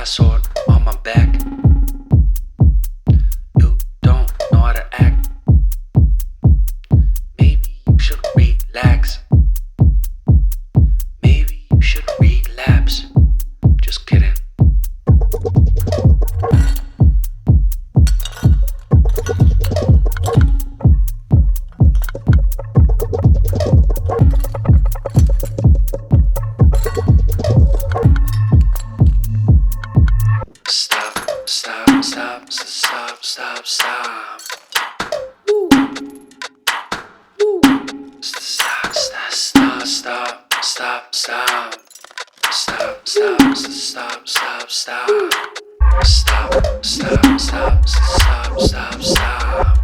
fly sword on my back. You don't know how to act. Maybe you should relax. Maybe you should relapse. Just kidding. Stop, stop, stop, stop, stop, stop. Woo. Woo. Stop, stop, stop, stop, stop, stop. Stop, stop, stop, stop, stop. Stop, stop, stop, stop, stop, stop.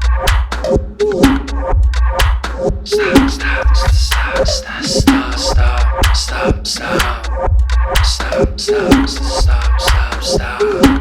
Stop, stop, stop, stop, stop, stop, stop, stop. Stop, stop, stop, stop, stop.